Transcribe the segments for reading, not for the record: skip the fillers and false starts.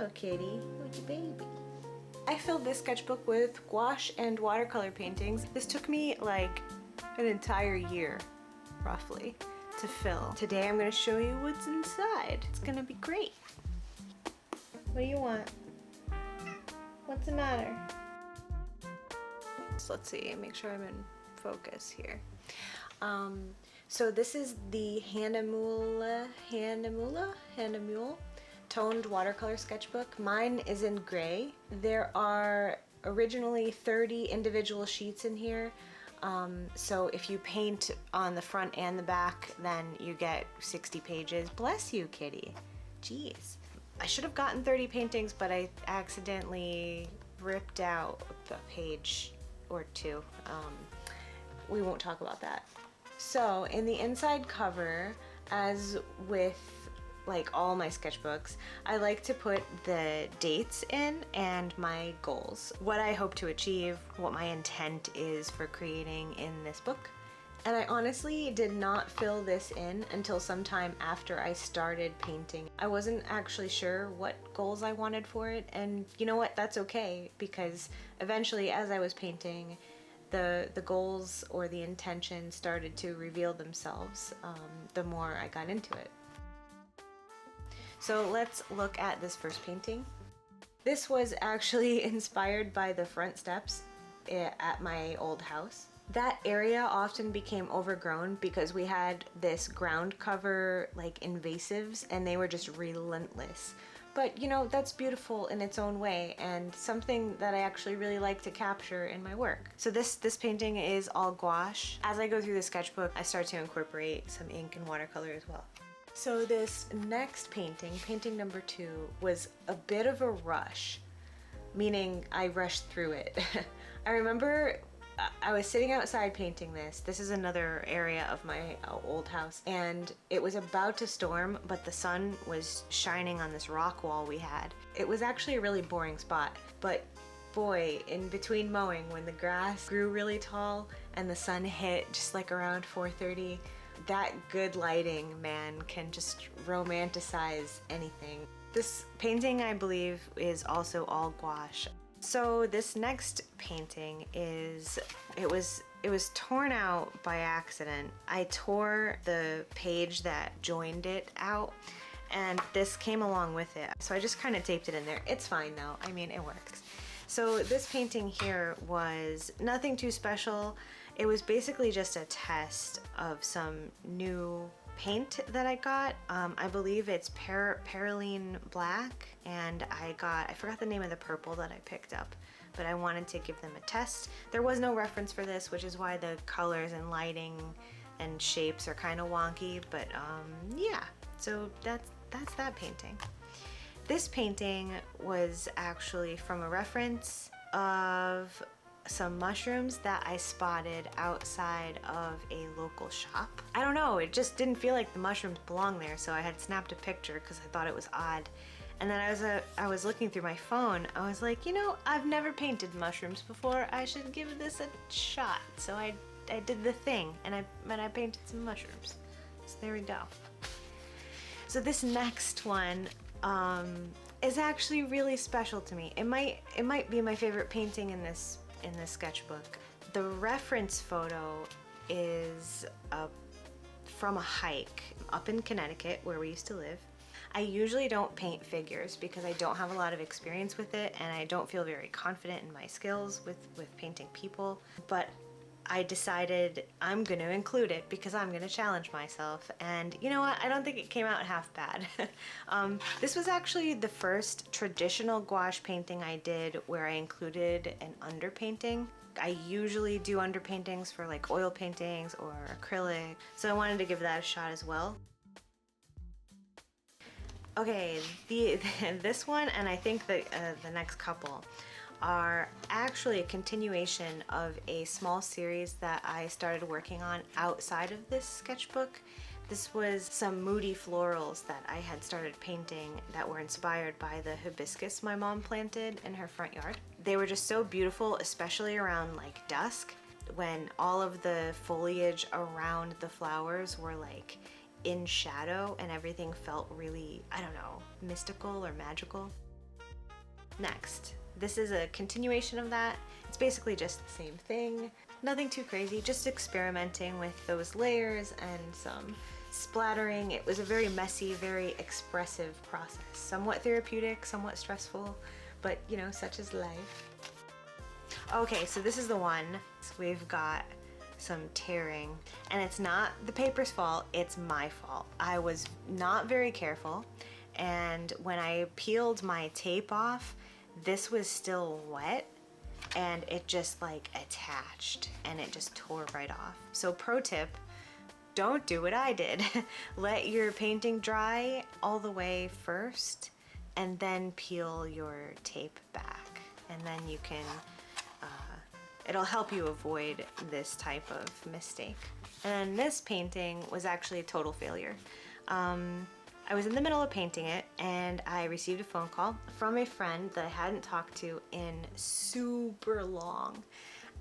Hello, kitty. Who's your baby? I filled this sketchbook with gouache and watercolor paintings. This took me like an entire year, roughly, to fill. Today I'm going to show you what's inside. It's going to be great. What do you want? What's the matter? So let's see, make sure I'm in focus here. So this is the Hahnemühle toned watercolor sketchbook. Mine is in gray. There are originally 30 individual sheets in here. So if you paint on the front and the back, then you get 60 pages. Bless you, kitty. Jeez. I should have gotten 30 paintings, but I accidentally ripped out a page or two. We won't talk about that. So in the inside cover, as with like all my sketchbooks, I like to put the dates in and my goals, what I hope to achieve, what my intent is for creating in this book. And I honestly did not fill this in until sometime after I started painting. I wasn't actually sure what goals I wanted for it, and you know what, that's okay, because eventually as I was painting, the goals or the intention started to reveal themselves the more I got into it. So let's look at this first painting. This was actually inspired by the front steps at my old house. That area often became overgrown because we had this ground cover like invasives, and they were just relentless. But you know, that's beautiful in its own way and something that I actually really like to capture in my work. So this painting is all gouache. As I go through the sketchbook, I start to incorporate some ink and watercolor as well. So this next painting, painting number 2, was a bit of a rush, meaning I rushed through it. I remember I was sitting outside painting this. This is another area of my old house, and it was about to storm, but the sun was shining on this rock wall we had. It was actually a really boring spot, but boy, in between mowing, when the grass grew really tall and the sun hit just like around 4:30, that good lighting, man, can just romanticize anything. This painting, I believe, is also all gouache. So this next painting it was torn out by accident. I tore the page that joined it out, and this came along with it. So I just kind of taped it in there. It's fine though, I mean, it works. So this painting here was nothing too special. It was basically just a test of some new paint that I got. I believe it's Perylene Black, and I forgot the name of the purple that I picked up, but I wanted to give them a test. There was no reference for this, which is why the colors and lighting and shapes are kind of wonky, but yeah, so that's that painting. This painting was actually from a reference of some mushrooms that I spotted outside of a local shop. I don't know, it just didn't feel like the mushrooms belonged there, so I had snapped a picture because I thought it was odd. And then I was looking through my phone, I was like, you know, I've never painted mushrooms before, I should give this a shot. So I did the thing, and I painted some mushrooms. So there we go. So this next one is actually really special to me. It might be my favorite painting in this sketchbook. The reference photo is from a hike up in Connecticut where we used to live. I usually don't paint figures because I don't have a lot of experience with it, and I don't feel very confident in my skills with painting people, but I decided I'm going to include it because I'm going to challenge myself, and you know what, I don't think it came out half bad. This was actually the first traditional gouache painting I did where I included an underpainting. I usually do underpaintings for like oil paintings or acrylic, so I wanted to give that a shot as well. Okay, this one, and I think the next couple, are actually a continuation of a small series that I started working on outside of this sketchbook. This was some moody florals that I had started painting that were inspired by the hibiscus my mom planted in her front yard. They were just so beautiful, especially around like dusk, when all of the foliage around the flowers were like in shadow and everything felt really, I don't know, mystical or magical. Next, this is a continuation of that. It's basically just the same thing. Nothing too crazy, just experimenting with those layers and some splattering. It was a very messy, very expressive process. Somewhat therapeutic, somewhat stressful, but you know, such is life. Okay, so this is the one. So we've got some tearing, and it's not the paper's fault, it's my fault. I was not very careful, and when I peeled my tape off, this was still wet, and it just like attached, and it just tore right off. So pro tip, don't do what I did. Let your painting dry all the way first, and then peel your tape back, and then you can it'll help you avoid this type of mistake. And this painting was actually a total failure. I was in the middle of painting it, and I received a phone call from a friend that I hadn't talked to in super long.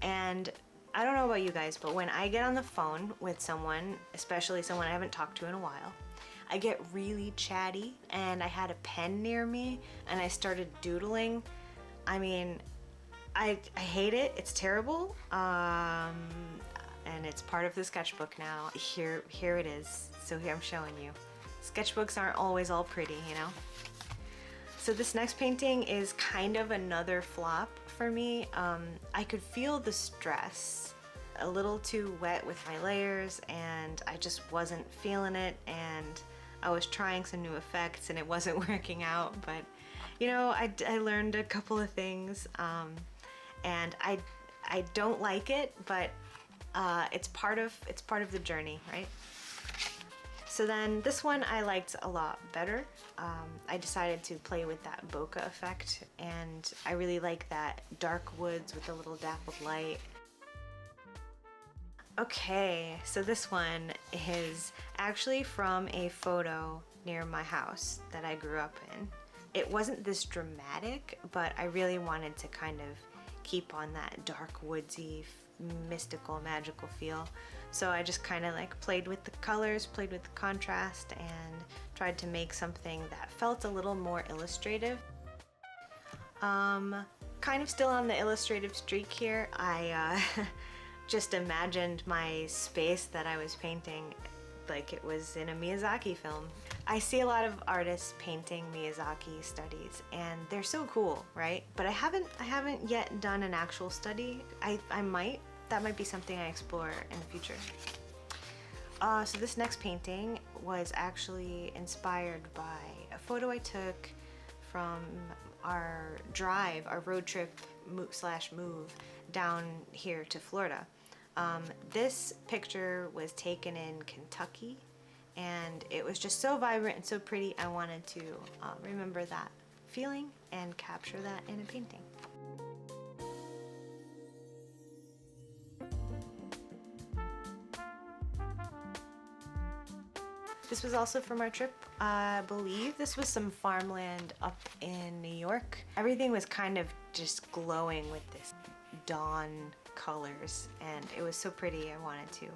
And I don't know about you guys, but when I get on the phone with someone, especially someone I haven't talked to in a while, I get really chatty, and I had a pen near me and I started doodling. I mean, I hate it, it's terrible, and it's part of the sketchbook now. Here it is, so here I'm showing you. Sketchbooks aren't always all pretty, you know? So this next painting is kind of another flop for me. I could feel the stress, a little too wet with my layers, and I just wasn't feeling it, and I was trying some new effects and it wasn't working out, but you know, I learned a couple of things. And I don't like it, but it's part of the journey, right? So then this one I liked a lot better. I decided to play with that bokeh effect, and I really like that dark woods with a little dap of light. Okay, so this one is actually from a photo near my house that I grew up in. It wasn't this dramatic, but I really wanted to kind of keep on that dark woodsy, mystical, magical feel. So I just kind of like played with the colors, played with the contrast, and tried to make something that felt a little more illustrative. Kind of still on the illustrative streak here. I just imagined my space that I was painting like it was in a Miyazaki film. I see a lot of artists painting Miyazaki studies, and they're so cool, right? But I haven't yet done an actual study. I might. That might be something I explore in the future. So this next painting was actually inspired by a photo I took from our drive, our road trip slash move down here to Florida. This picture was taken in Kentucky, and it was just so vibrant and so pretty. I wanted to remember that feeling and capture that in a painting. This was also from our trip. I believe this was some farmland up in New York. Everything was kind of just glowing with this dawn colors, and it was so pretty. I wanted to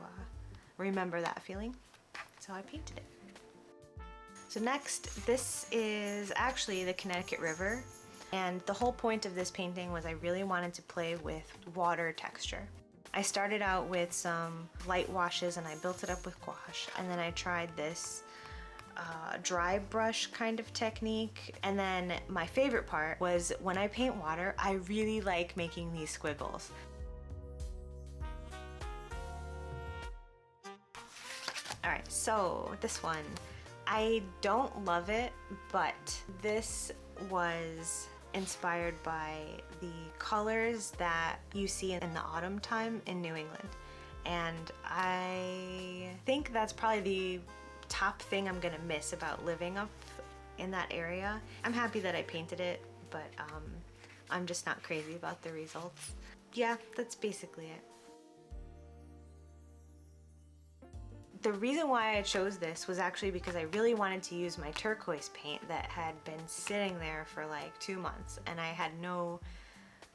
remember that feeling, so I painted it. So next, this is actually the Connecticut River, and the whole point of this painting was I really wanted to play with water texture. I started out with some light washes and I built it up with gouache, and then I tried this dry brush kind of technique, and then my favorite part was when I paint water, I really like making these squiggles. Alright, so this one, I don't love it, but this was inspired by the colors that you see in the autumn time in New England. And I think that's probably the top thing I'm gonna miss about living up in that area. I'm happy that I painted it, but I'm just not crazy about the results. Yeah, that's basically it. The reason why I chose this was actually because I really wanted to use my turquoise paint that had been sitting there for like 2 months, and I had no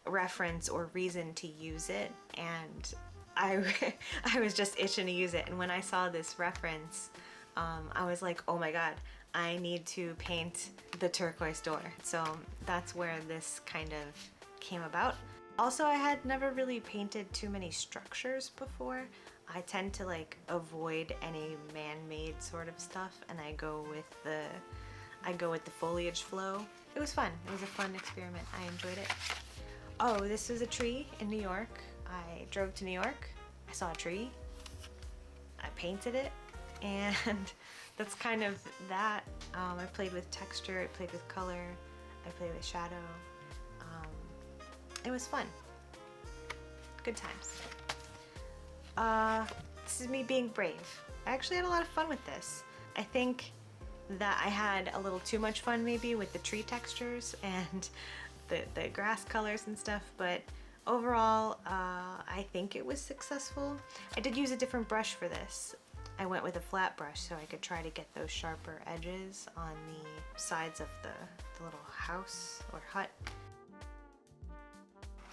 reference or reason to use it, and I was just itching to use it. And when I saw this reference, I was like, oh my god, I need to paint the turquoise door. So that's where this kind of came about. Also, I had never really painted too many structures before. I tend to like avoid any man-made sort of stuff, and I go with the foliage flow. It was fun. It was a fun experiment. I enjoyed it. Oh, this is a tree in New York. I drove to New York. I saw a tree. I painted it, and that's kind of that. I played with texture. I played with color. I played with shadow. It was fun. Good times. This is me being brave. I actually had a lot of fun with this. I think that I had a little too much fun maybe with the tree textures and the grass colors and stuff, but overall I think it was successful. I did use a different brush for this. I went with a flat brush so I could try to get those sharper edges on the sides of the little house or hut.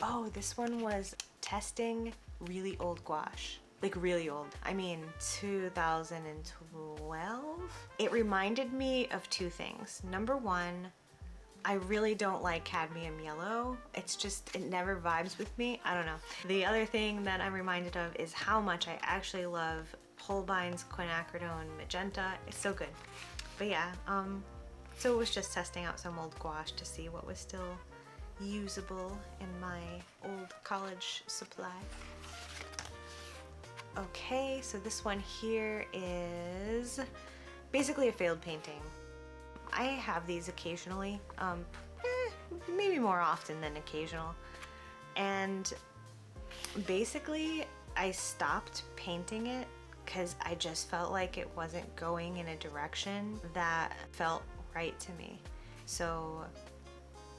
Oh, this one was testing really old gouache. Like really old. I mean 2012. It reminded me of two things. Number one, I really don't like cadmium yellow. It's just, it never vibes with me. I don't know. The other thing that I'm reminded of is how much I actually love Holbein's quinacridone magenta. It's so good. But yeah, so it was just testing out some old gouache to see what was still usable in my old college supply. Okay, so this one here is basically a failed painting. I have these occasionally, maybe more often than occasional, and basically I stopped painting it because I just felt like it wasn't going in a direction that felt right to me. So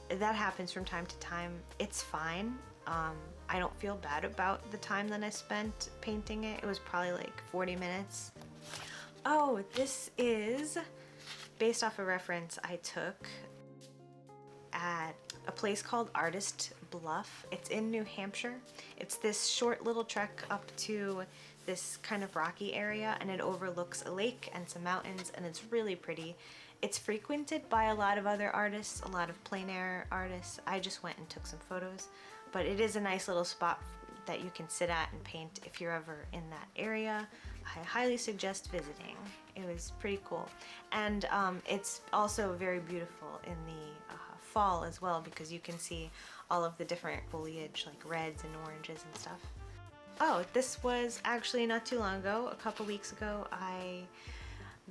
that happens from time to time. It's fine. I don't feel bad about the time that I spent painting it. It was probably like 40 minutes. Oh, this is based off a reference I took at a place called Artist Bluff. It's in New Hampshire. It's this short little trek up to this kind of rocky area, and it overlooks a lake and some mountains, and it's really pretty. It's frequented by a lot of other artists, a lot of plein air artists. I just went and took some photos, but it is a nice little spot that you can sit at and paint if you're ever in that area. I highly suggest visiting. It was pretty cool. And it's also very beautiful in the fall as well, because you can see all of the different foliage, like reds and oranges and stuff. Oh, this was actually not too long ago. A couple weeks ago, I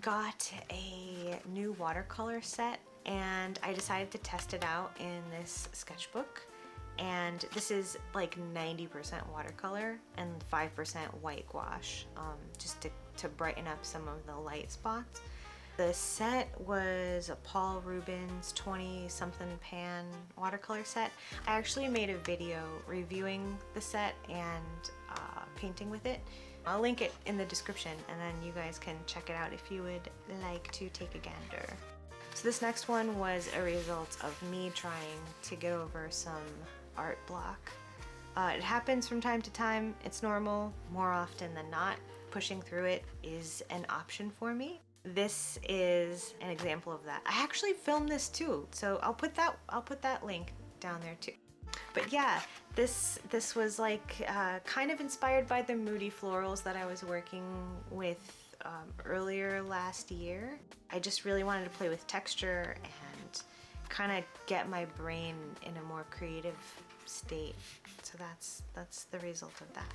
got a new watercolor set, and I decided to test it out in this sketchbook. And this is like 90% watercolor and 5% white gouache, just to brighten up some of the light spots. The set was a Paul Rubens 20-something pan watercolor set. I actually made a video reviewing the set and painting with it. I'll link it in the description, and then you guys can check it out if you would like to take a gander. So this next one was a result of me trying to get over some art block. It happens from time to time. It's normal. More often than not, pushing through it is an option for me. This is an example of that. I actually filmed this too, so I'll put that link down there too. But yeah, this was like kind of inspired by the moody florals that I was working with earlier last year. I just really wanted to play with texture and kind of get my brain in a more creative state. So that's the result of that.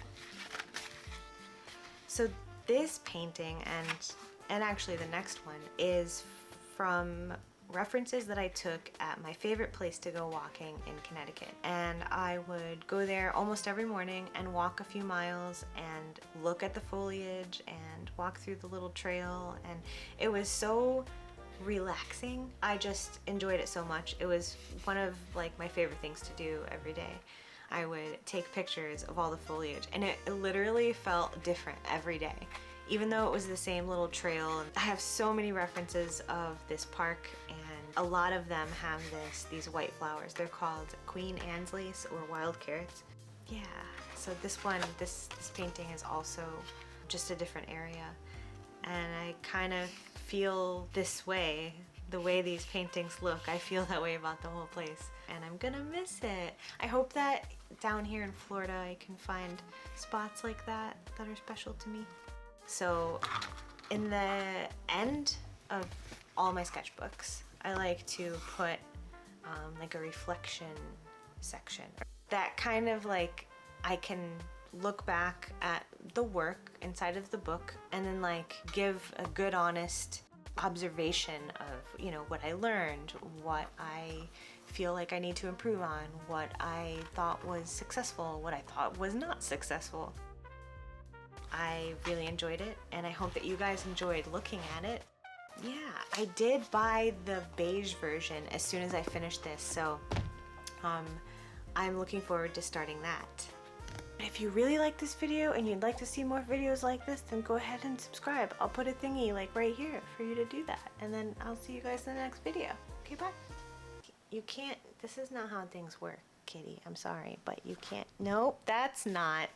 So this painting and actually the next one is from references that I took at my favorite place to go walking in Connecticut. And I would go there almost every morning and walk a few miles and look at the foliage and walk through the little trail, and it was so relaxing. I just enjoyed it so much. It was one of like my favorite things to do every day. I would take pictures of all the foliage, and it literally felt different every day. Even though it was the same little trail. I have so many references of this park, and a lot of them have these white flowers. They're called Queen Anne's lace or wild carrots. Yeah, so this painting is also just a different area. and I kind of feel this way. The way these paintings look, I feel that way about the whole place, and I'm gonna miss it. I hope that down here in Florida I can find spots like that that are special to me. So in the end of all my sketchbooks, I like to put like a reflection section. That kind of like I can look back at the work inside of the book and then like give a good honest observation of, you know, what I learned, what I feel like I need to improve on, what I thought was successful, what I thought was not successful. I really enjoyed it, and I hope that you guys enjoyed looking at it. Yeah, I did buy the beige version as soon as I finished this, so I'm looking forward to starting that. If you really like this video and you'd like to see more videos like this, then go ahead and subscribe. I'll put a thingy like right here for you to do that, and then I'll see you guys in the next video. Okay, bye. You can't, this is not how things work, Kitty. I'm sorry, but you can't. Nope, that's not.